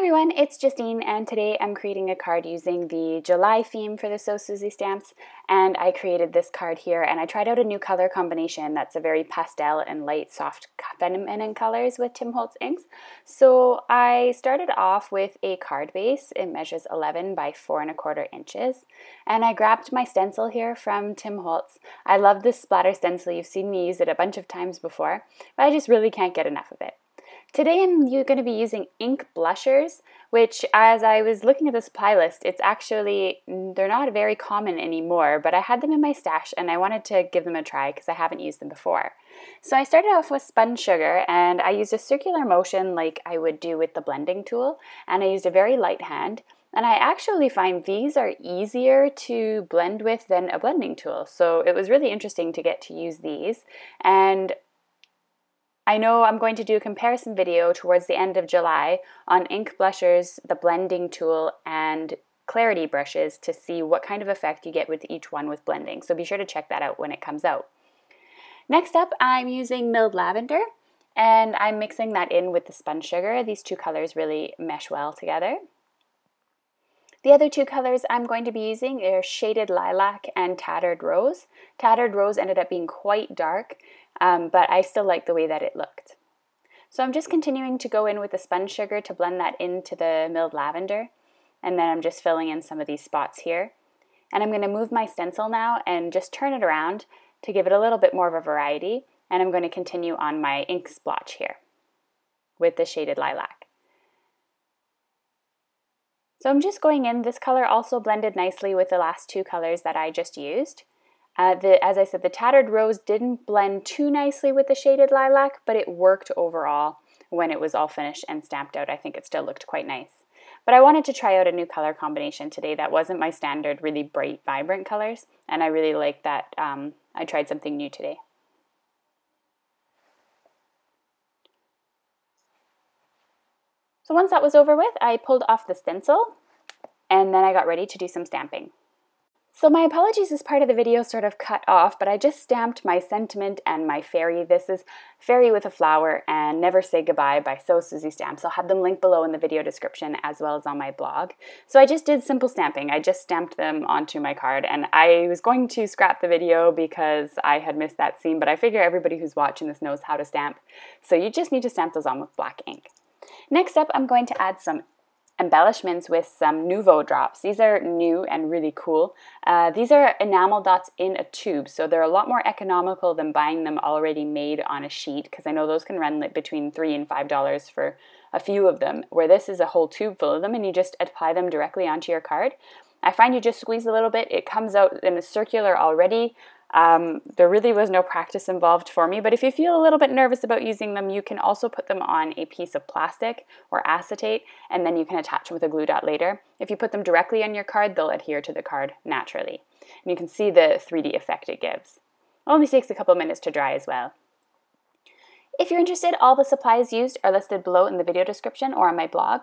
everyone, it's Justine, and today I'm creating a card using the July theme for the So Susie stamps, and I created this card here, and I tried out a new color combination that's a very pastel and light, soft, feminine colors with Tim Holtz inks. So I started off with a card base. It measures 11 by 4¼ inches, and I grabbed my stencil here from Tim Holtz. I love this Splatter stencil. You've seen me use it a bunch of times before, but I just really can't get enough of it. Today I'm going to be using ink blushers, which as I was looking at the supply list, they're not very common anymore, but I had them in my stash and I wanted to give them a try because I haven't used them before. So I started off with spun sugar and I used a circular motion like I would do with the blending tool, and I used a very light hand. And I actually find these are easier to blend with than a blending tool. So it was really interesting to get to use these. And I know I'm going to do a comparison video towards the end of July on ink blushers, the blending tool, and clarity brushes to see what kind of effect you get with each one with blending. So be sure to check that out when it comes out. Next up, I'm using milled lavender, and I'm mixing that in with the spun sugar. These two colors really mesh well together. The other two colors I'm going to be using are Shaded Lilac and Tattered Rose. Tattered Rose ended up being quite dark, but I still like the way that it looked. So I'm just continuing to go in with the spun sugar to blend that into the milled lavender, and then I'm just filling in some of these spots here. And I'm going to move my stencil now and just turn it around to give it a little bit more of a variety, and I'm going to continue on my ink splotch here with the Shaded Lilac. So I'm just going in. This color also blended nicely with the last two colors that I just used. As I said, the Tattered Rose didn't blend too nicely with the Shaded Lilac, but it worked overall when it was all finished and stamped out. I think it still looked quite nice. But I wanted to try out a new color combination today that wasn't my standard really bright, vibrant colors, and I really like that I tried something new today. So once that was over with, I pulled off the stencil and then I got ready to do some stamping. So my apologies, this part of the video sort of cut off, but I just stamped my sentiment and my fairy. This is Fairy with a Flower and Never Say Goodbye by So Susie Stamps. I'll have them linked below in the video description as well as on my blog. So I just did simple stamping. I just stamped them onto my card, and I was going to scrap the video because I had missed that scene, but I figure everybody who's watching this knows how to stamp. So you just need to stamp those on with black ink. Next up, I'm going to add some embellishments with some Nouveau drops. These are new and really cool. These are enamel dots in a tube, so they're a lot more economical than buying them already made on a sheet, because I know those can run between $3 and $5 for a few of them, where this is a whole tube full of them and you just apply them directly onto your card. I find you just squeeze a little bit, it comes out in a circular already. There really was no practice involved for me, but if you feel a little bit nervous about using them, you can also put them on a piece of plastic or acetate, and then you can attach them with a glue dot later. If you put them directly on your card, they'll adhere to the card naturally. And you can see the 3D effect it gives. It only takes a couple minutes to dry as well. If you're interested, all the supplies used are listed below in the video description or on my blog.